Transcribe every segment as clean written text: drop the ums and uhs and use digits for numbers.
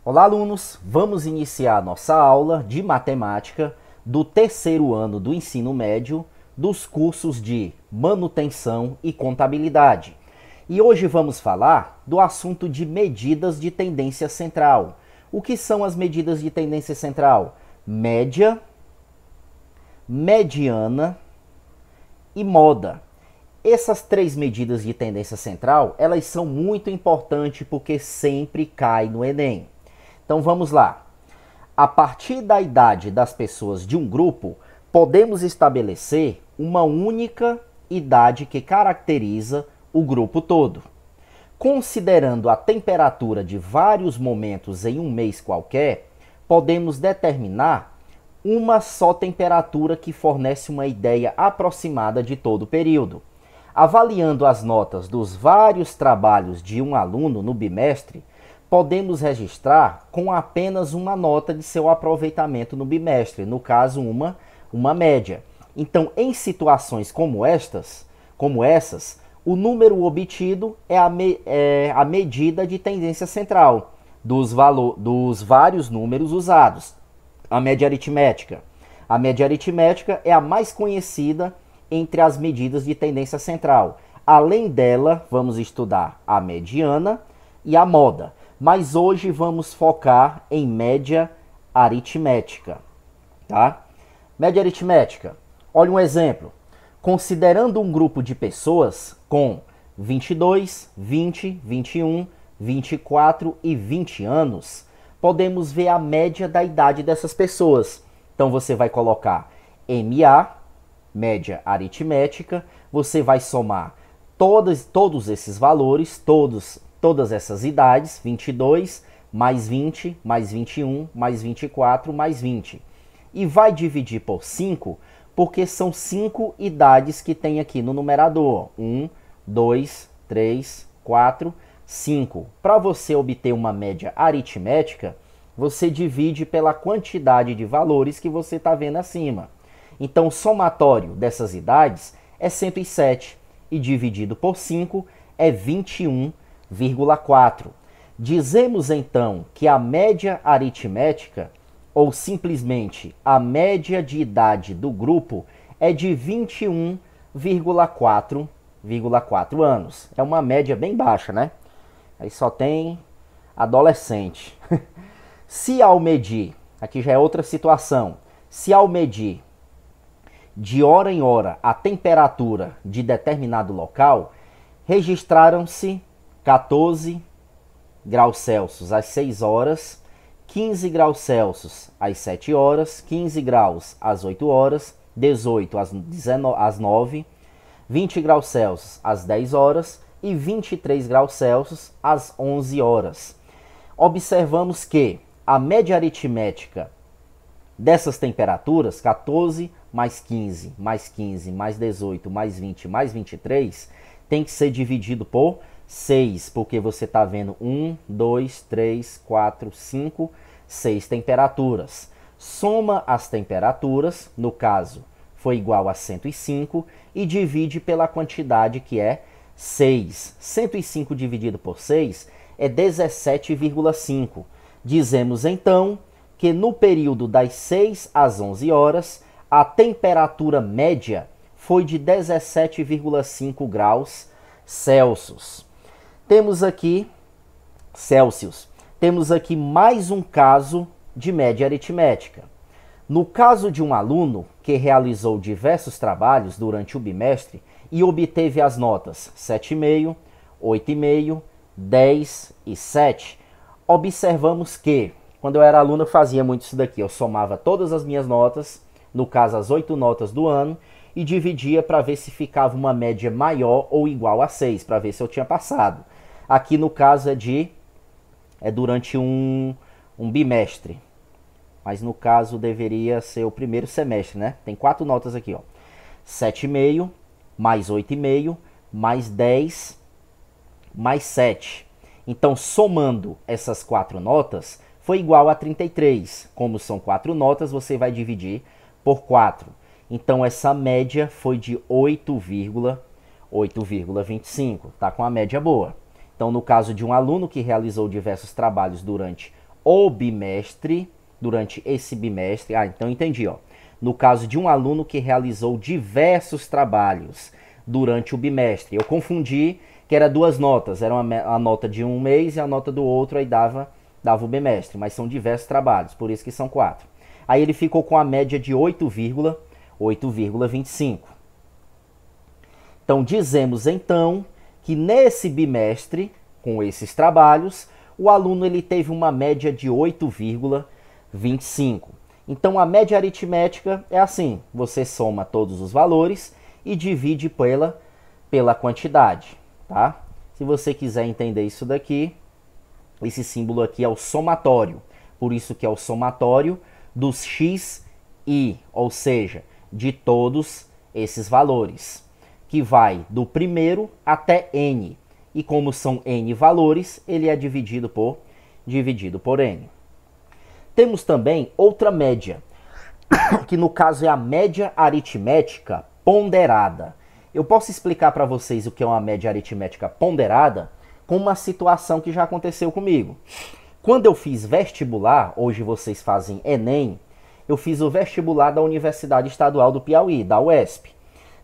Olá, alunos! Vamos iniciar nossa aula de matemática do terceiro ano do ensino médio dos cursos de manutenção e contabilidade. E hoje vamos falar do assunto de medidas de tendência central. O que são as medidas de tendência central? Média, mediana e moda. Essas três medidas de tendência central, elas são muito importantes porque sempre cai no Enem. Então vamos lá. A partir da idade das pessoas de um grupo, podemos estabelecer uma única idade que caracteriza o grupo todo. Considerando a temperatura de vários momentos em um mês qualquer, podemos determinar uma só temperatura que fornece uma ideia aproximada de todo o período. Avaliando as notas dos vários trabalhos de um aluno no bimestre, podemos registrar com apenas uma nota de seu aproveitamento no bimestre, no caso uma média. Então, em situações como essas, o número obtido é a medida de tendência central dos vários números usados, a média aritmética. A média aritmética é a mais conhecida entre as medidas de tendência central. Além dela, vamos estudar a mediana e a moda. Mas hoje vamos focar em média aritmética, tá? Média aritmética. Olha um exemplo. Considerando um grupo de pessoas com 22, 20, 21, 24 e 20 anos, podemos ver a média da idade dessas pessoas. Então você vai colocar MA, média aritmética, você vai somar todos esses valores, todas essas idades, 22, mais 20, mais 21, mais 24, mais 20. E vai dividir por 5, porque são 5 idades que tem aqui no numerador. 1, 2, 3, 4, 5. Para você obter uma média aritmética, você divide pela quantidade de valores que você está vendo acima. Então, o somatório dessas idades é 107 e dividido por 5 é 21,4. Dizemos então que a média aritmética, ou simplesmente a média de idade do grupo, é de 21,4 anos. É uma média bem baixa, né? Aí só tem adolescente. Se ao medir, aqui já é outra situação, se ao medir de hora em hora a temperatura de determinado local, registraram-se 14 graus Celsius às 6 horas, 15 graus Celsius às 7 horas, 15 graus às 8 horas, 18 às 9, 20 graus Celsius às 10 horas e 23 graus Celsius às 11 horas. Observamos que a média aritmética dessas temperaturas, 14 mais 15, mais 15, mais 18, mais 20, mais 23, tem que ser dividido por 6, porque você está vendo 1, 2, 3, 4, 5, 6 temperaturas. Soma as temperaturas, no caso, foi igual a 105, e divide pela quantidade que é 6. 105 dividido por 6 é 17,5. Dizemos então que no período das 6 às 11 horas, a temperatura média foi de 17,5 graus Celsius. Temos aqui mais um caso de média aritmética. No caso de um aluno que realizou diversos trabalhos durante o bimestre e obteve as notas 7,5, 8,5, 10 e 7, observamos que, quando eu era aluno, eu fazia muito isso daqui. Eu somava todas as minhas notas, no caso as 8 notas do ano, e dividia para ver se ficava uma média maior ou igual a 6, para ver se eu tinha passado. Aqui no caso é durante um bimestre, mas no caso deveria ser o primeiro semestre, né? Tem 4 notas aqui, ó. 7,5, mais 8,5, mais 10, mais 7. Então, somando essas 4 notas, foi igual a 33. Como são 4 notas, você vai dividir por 4. Então, essa média foi de 8,25. Tá com a média boa. Então, no caso de um aluno que realizou diversos trabalhos durante o bimestre, durante esse bimestre. Ah, então entendi, ó. No caso de um aluno que realizou diversos trabalhos durante o bimestre. Eu confundi que era duas notas, era a nota de um mês e a nota do outro, aí dava o bimestre, mas são diversos trabalhos, por isso que são 4. Aí ele ficou com a média de 8,25. Então dizemos então que nesse bimestre, com esses trabalhos, o aluno ele teve uma média de 8,25. Então a média aritmética é assim, você soma todos os valores e divide pela quantidade, tá? Se você quiser entender isso daqui, esse símbolo aqui é o somatório, por isso que é o somatório dos x e, ou seja, de todos esses valores, que vai do primeiro até n. E como são n valores, ele é dividido por n. Temos também outra média, que no caso é a média aritmética ponderada. Eu posso explicar para vocês o que é uma média aritmética ponderada com uma situação que já aconteceu comigo. Quando eu fiz vestibular, hoje vocês fazem Enem, eu fiz o vestibular da Universidade Estadual do Piauí, da UESP.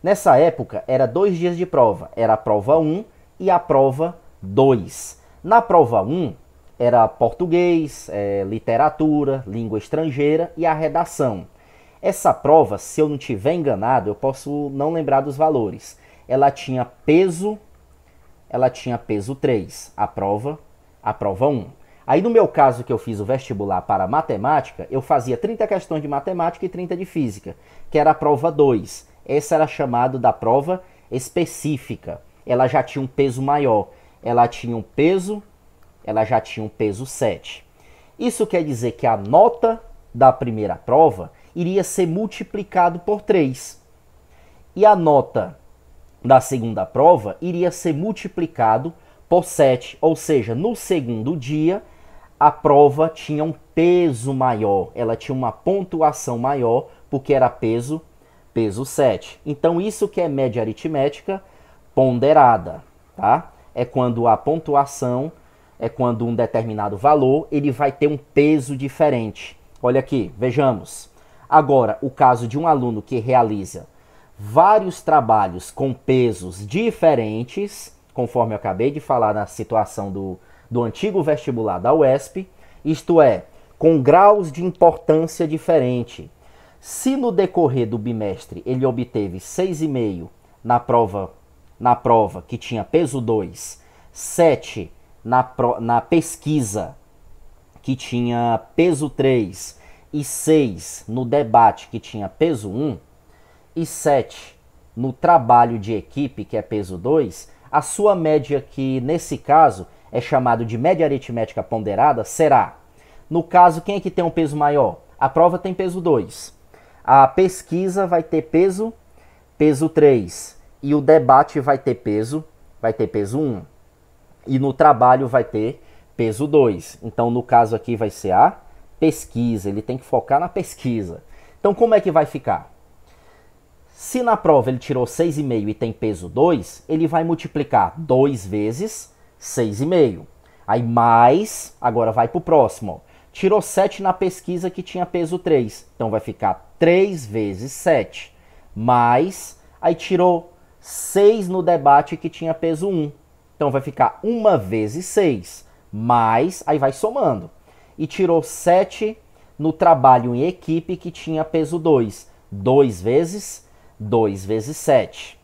Nessa época, era 2 dias de prova. Era a prova 1 e a prova 2. Na prova 1, era português, literatura, língua estrangeira e a redação. Essa prova, se eu não estiver enganado, eu posso não lembrar dos valores. Ela tinha peso 3, a prova 1. Aí no meu caso que eu fiz o vestibular para matemática, eu fazia 30 questões de matemática e 30 de física, que era a prova 2. Essa era chamada da prova específica. Ela já tinha um peso maior. Ela já tinha um peso 7. Isso quer dizer que a nota da primeira prova iria ser multiplicado por 3. E a nota da segunda prova iria ser multiplicado por 7. Ou seja, no segundo dia, a prova tinha um peso maior. Ela tinha uma pontuação maior, porque era peso 7. Então, isso que é média aritmética ponderada, tá? É quando a pontuação, é quando um determinado valor, ele vai ter um peso diferente. Olha aqui, vejamos. Agora, o caso de um aluno que realiza vários trabalhos com pesos diferentes, conforme eu acabei de falar na situação do antigo vestibular da UESP, isto é, com graus de importância diferente. Se no decorrer do bimestre ele obteve 6,5 na prova que tinha peso 2, 7 na pesquisa que tinha peso 3 e 6 no debate que tinha peso 1 e 7 no trabalho de equipe que é peso 2, a sua média, que nesse caso é chamado de média aritmética ponderada, será, no caso, quem é que tem um peso maior? A prova tem peso 2. A pesquisa vai ter peso 3. E o debate vai ter peso 1. E no trabalho vai ter peso 2. Então, no caso aqui vai ser a pesquisa. Ele tem que focar na pesquisa. Então, como é que vai ficar? Se na prova ele tirou 6,5 e tem peso 2, ele vai multiplicar 2 vezes 6,5. Aí mais, agora vai para o próximo. Ó. Tirou 7 na pesquisa que tinha peso 3. Então vai ficar 3 vezes 7. Mais, aí tirou 6 no debate que tinha peso 1. Então vai ficar 1 vezes 6. Mais, aí vai somando. E tirou 7 no trabalho em equipe que tinha peso 2. 2 vezes 7.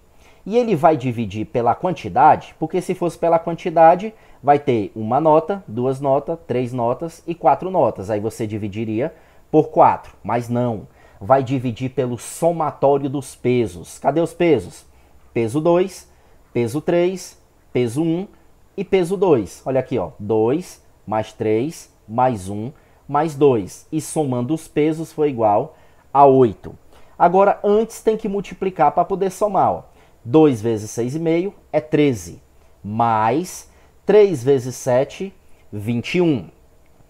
E ele vai dividir pela quantidade, porque se fosse pela quantidade, vai ter uma nota, 2 notas, 3 notas e 4 notas. Aí você dividiria por 4, mas não. Vai dividir pelo somatório dos pesos. Cadê os pesos? Peso 2, peso 3, peso 1 e peso 2. Olha aqui, ó, 2 mais 3 mais 1 mais 2. E somando os pesos foi igual a 8. Agora, antes tem que multiplicar para poder somar. Ó. 2 vezes 6,5 é 13. Mais 3 vezes 7, 21.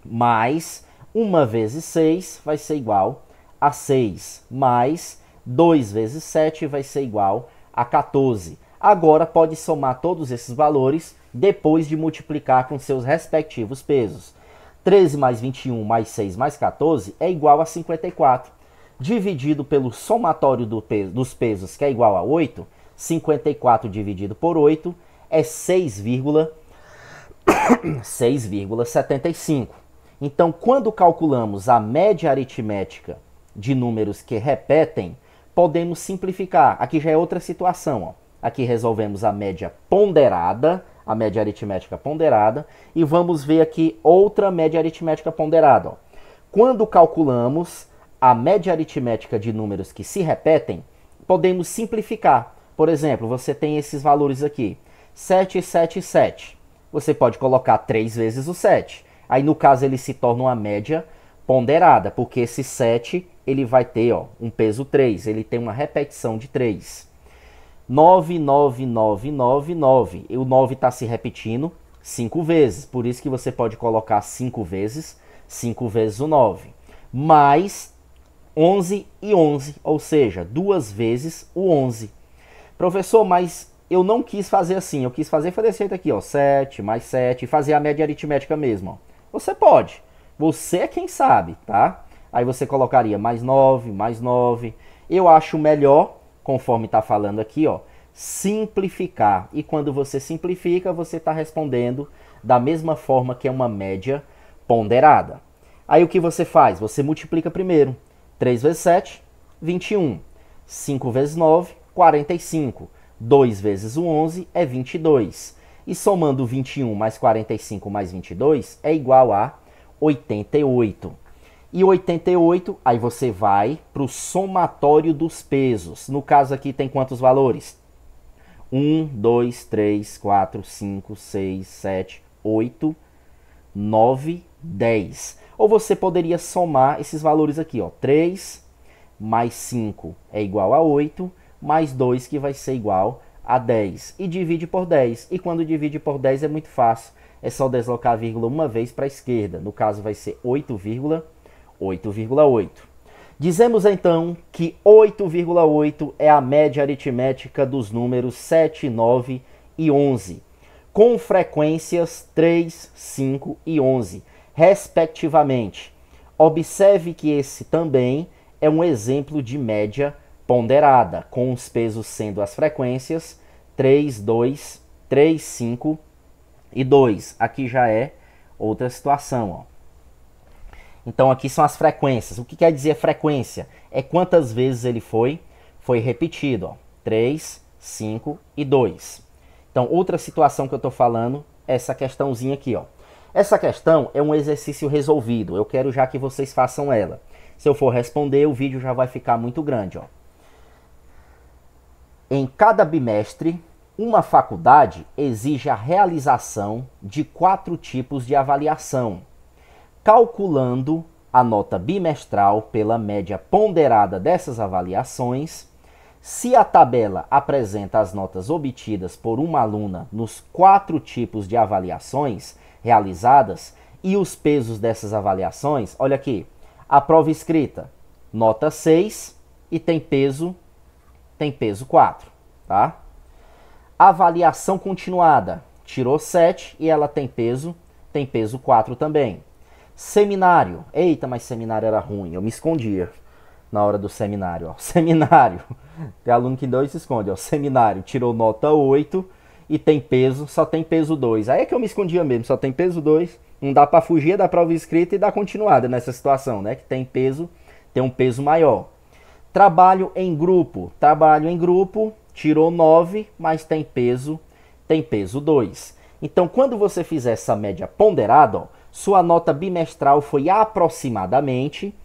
Mais 1 vezes 6 vai ser igual a 6. Mais 2 vezes 7 vai ser igual a 14. Agora pode somar todos esses valores depois de multiplicar com seus respectivos pesos. 13 mais 21 mais 6 mais 14 é igual a 54. Dividido pelo somatório dos pesos, que é igual a 8, 54 dividido por 8 é 6,75. Então, quando calculamos a média aritmética de números que repetem, podemos simplificar. Aqui já é outra situação. Ó. Aqui resolvemos a média ponderada, a média aritmética ponderada, e vamos ver aqui outra média aritmética ponderada. Ó. Quando calculamos a média aritmética de números que se repetem, podemos simplificar. Por exemplo, você tem esses valores aqui, 7, 7, 7. Você pode colocar 3 vezes o 7. Aí, no caso, ele se torna uma média ponderada, porque esse 7 ele vai ter um peso 3, ele tem uma repetição de 3. 9, 9, 9, 9, 9. E o 9 está se repetindo 5 vezes, por isso que você pode colocar 5 vezes o 9. Mais 11 e 11, ou seja, 2 vezes o 11. Professor, mas eu não quis fazer assim, eu quis fazer desse jeito aqui, 7 mais 7, e fazer a média aritmética mesmo. Ó. Você pode, você é quem sabe, tá? Aí você colocaria mais 9, mais 9. Eu acho melhor, conforme está falando aqui, simplificar. E quando você simplifica, você está respondendo da mesma forma que é uma média ponderada. Aí o que você faz? Você multiplica primeiro. 3 vezes 7, 21. 5 vezes 9, 45. 2 vezes o 11 é 22. E somando 21 mais 45 mais 22 é igual a 88. E 88, aí você vai para o somatório dos pesos. No caso aqui tem quantos valores? 1, 2, 3, 4, 5, 6, 7, 8, 9, 10. Ou você poderia somar esses valores aqui, 3 mais 5 é igual a 8, mais 2 que vai ser igual a 10. E divide por 10. E quando divide por 10 é muito fácil. É só deslocar a vírgula uma vez para a esquerda. No caso vai ser 8,8. Dizemos então que 8,8 é a média aritmética dos números 7, 9 e 11, com frequências 3, 5 e 11, respectivamente. Observe que esse também é um exemplo de média ponderada, com os pesos sendo as frequências 3, 2, 3, 5 e 2. Aqui já é outra situação. Ó. Então aqui são as frequências. O que quer dizer frequência? É quantas vezes ele foi repetido. Ó. 3, 5 e 2. Então outra situação que eu estou falando é essa questãozinha aqui. Ó. Essa questão é um exercício resolvido. Eu quero já que vocês façam ela. Se eu for responder, o vídeo já vai ficar muito grande. Ó. Em cada bimestre, uma faculdade exige a realização de 4 tipos de avaliação, calculando a nota bimestral pela média ponderada dessas avaliações. Se a tabela apresenta as notas obtidas por uma aluna nos 4 tipos de avaliações realizadas e os pesos dessas avaliações, olha aqui, a prova escrita, nota 6 e tem peso 4, tá? Avaliação continuada, tirou 7 e ela tem peso 4 também. Seminário, eita, mas seminário era ruim, eu me escondia na hora do seminário, ó. Seminário, tem aluno que não se esconde, ó. Seminário, tirou nota 8 e tem peso, só tem peso 2. Aí é que eu me escondia mesmo, só tem peso 2, não dá para fugir da prova escrita e da continuada nessa situação, né? Que tem um peso maior. Trabalho em grupo, tirou 9, mas tem peso 2. Então, quando você fizer essa média ponderada, ó, sua nota bimestral foi aproximadamente,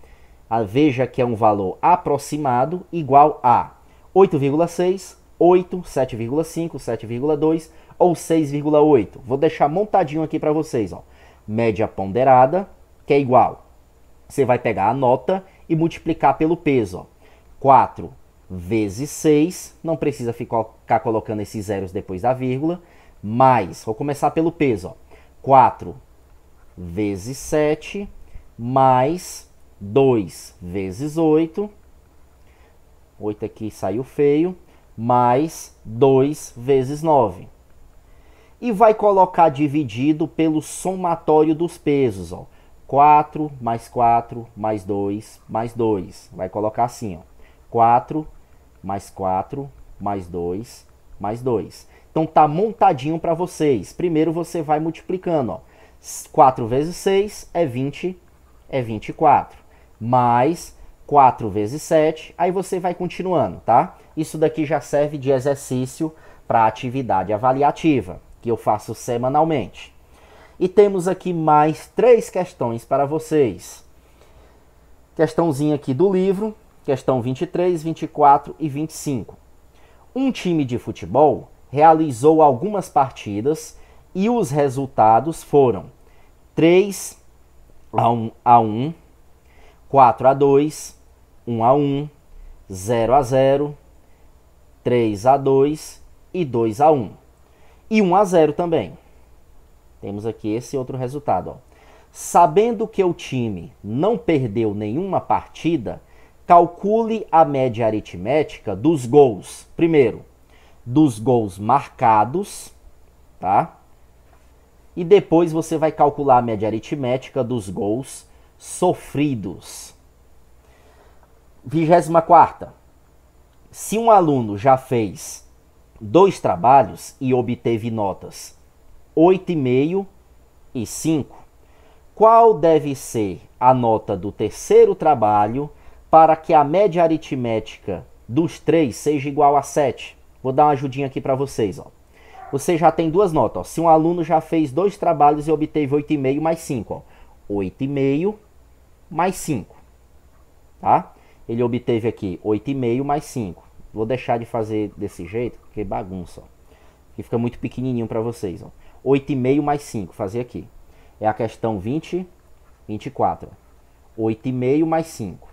veja que é um valor aproximado, igual a 8,6, 8, 7,5, 7,2 ou 6,8. Vou deixar montadinho aqui para vocês. Ó. Média ponderada, que é igual. Você vai pegar a nota e multiplicar pelo peso. Ó. 4 vezes 6, não precisa ficar colocando esses zeros depois da vírgula, mais, vou começar pelo peso. Ó. 4 vezes 7, mais 2 vezes 8. 8 aqui saiu feio. Mais 2 vezes 9. E vai colocar dividido pelo somatório dos pesos. Ó. 4 mais 4 mais 2 mais 2. Vai colocar assim, ó. 4 mais 4 mais 2 mais 2. Então tá montadinho para vocês. Primeiro você vai multiplicando, ó. 4 vezes 6 é 20, é 24. Mais 4 vezes 7, aí você vai continuando, tá? Isso daqui já serve de exercício para atividade avaliativa, que eu faço semanalmente. E temos aqui mais 3 questões para vocês. Questãozinha aqui do livro, questão 23, 24 e 25. Um time de futebol realizou algumas partidas e os resultados foram 3 a 1, 4 a 2, 1 a 1, 0 a 0, 3 a 2 e 2 a 1. E 1 a 0 também. Temos aqui esse outro resultado, ó. Sabendo que o time não perdeu nenhuma partida, calcule a média aritmética dos gols. Primeiro, dos gols marcados, tá? E depois você vai calcular a média aritmética dos gols sofridos. 24ª. Se um aluno já fez 2 trabalhos e obteve notas 8,5 e 5, qual deve ser a nota do terceiro trabalho para que a média aritmética dos 3 seja igual a 7? Vou dar uma ajudinha aqui para vocês, ó. Você já tem 2 notas, ó. Se um aluno já fez 2 trabalhos e obteve 8,5 mais 5, ó. 8,5 mais 5, tá? Ele obteve aqui 8,5 mais 5. Vou deixar de fazer desse jeito, porque bagunça, ó. Aqui fica muito pequenininho para vocês, ó. 8,5 mais 5, fazer aqui. É a questão 24. 8,5 mais 5.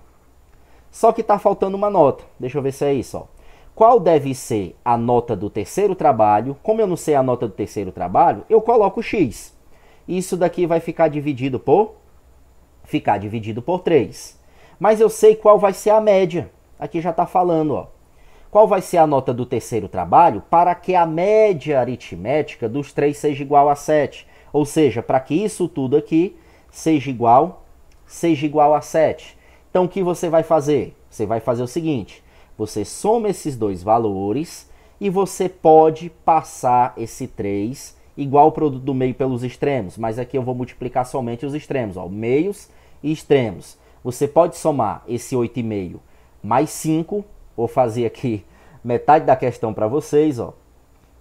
Só que está faltando uma nota. Deixa eu ver se é isso, ó. Qual deve ser a nota do terceiro trabalho? Como eu não sei a nota do terceiro trabalho, eu coloco x. Isso daqui vai ficar dividido por 3. Mas eu sei qual vai ser a média. Aqui já está falando, ó. Qual vai ser a nota do terceiro trabalho para que a média aritmética dos 3 seja igual a 7? Ou seja, para que isso tudo aqui seja igual a 7. Então, o que você vai fazer? Você vai fazer o seguinte. Você soma esses 2 valores e você pode passar esse 3 igual ao produto do meio pelos extremos. Mas aqui eu vou multiplicar somente os extremos, ó, meios e extremos. Você pode somar esse 8,5 mais 5. Vou fazer aqui metade da questão para vocês, ó.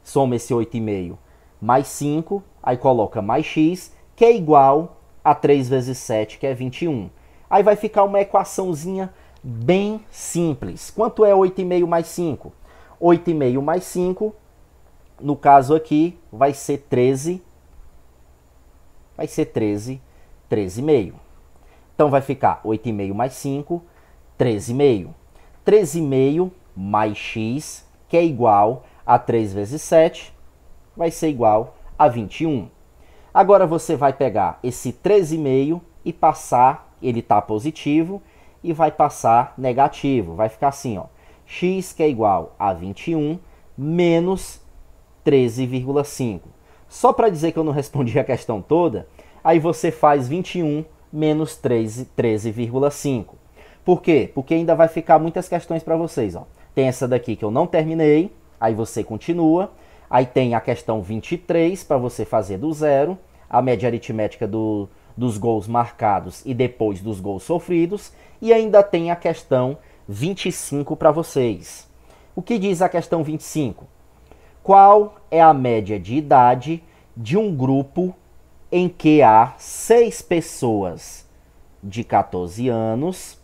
Soma esse 8,5 mais 5, aí coloca mais x, que é igual a 3 vezes 7, que é 21. Aí vai ficar uma equaçãozinha bem simples. Quanto é 8,5 mais 5? 8,5 mais 5, no caso aqui, vai ser 13. Vai ser 13,5. Então vai ficar 8,5 mais 5, 13,5. 13,5 mais x, que é igual a 3 vezes 7, vai ser igual a 21. Agora você vai pegar esse 13,5 e passar, ele está positivo, e vai passar negativo. Vai ficar assim, ó, x, que é igual a 21, menos 13,5. Só para dizer que eu não respondi a questão toda, aí você faz 21 menos 13,5. Por quê? Porque ainda vai ficar muitas questões para vocês, ó. Tem essa daqui que eu não terminei, aí você continua. Aí tem a questão 23 para você fazer do zero, a média aritmética dos gols marcados e depois dos gols sofridos. E ainda tem a questão 25 para vocês. O que diz a questão 25? Qual é a média de idade de um grupo em que há 6 pessoas de 14 anos,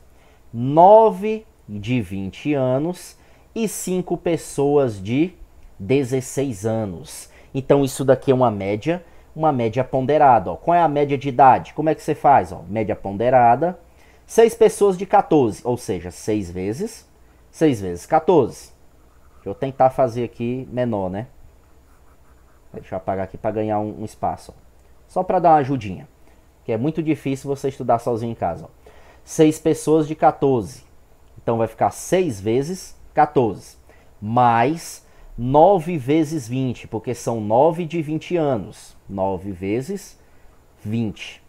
9 de 20 anos e 5 pessoas de 16 anos. Então isso daqui é uma média ponderada. Ó. Qual é a média de idade? Como é que você faz? Ó? Média ponderada, 6 pessoas de 14, ou seja, 6 vezes 14. Deixa eu tentar fazer aqui menor, né? Deixa eu apagar aqui para ganhar um espaço. Ó. Só para dar uma ajudinha, que é muito difícil você estudar sozinho em casa. Ó. 6 pessoas de 14. Então vai ficar 6 vezes 14. Mais 9 vezes 20, porque são 9 de 20 anos. 9 vezes 20.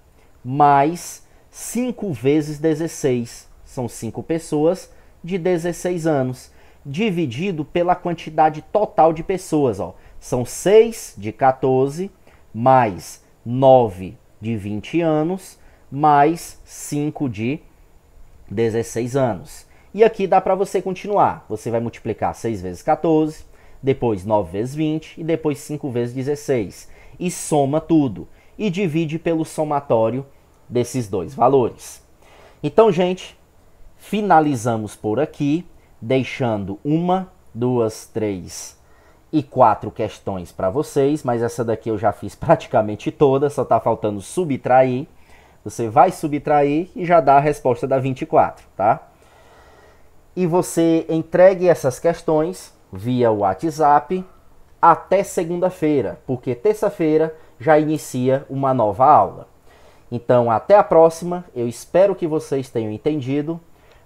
mais 5 vezes 16. São 5 pessoas de 16 anos, dividido pela quantidade total de pessoas. Ó. São 6 de 14, mais 9 de 20 anos, mais 5 de 16 anos. E aqui dá para você continuar. Você vai multiplicar 6 vezes 14, depois 9 vezes 20 e depois 5 vezes 16. E soma tudo. E divide pelo somatório desses dois valores. Então, gente, finalizamos por aqui, deixando 1, 2, 3 e 4 questões para vocês, mas essa daqui eu já fiz praticamente toda, só está faltando subtrair. Você vai subtrair e já dá a resposta da 24, tá? E você entregue essas questões via WhatsApp até segunda-feira, porque terça-feira já inicia uma nova aula. Então, até a próxima. Eu espero que vocês tenham entendido.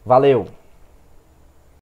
Valeu!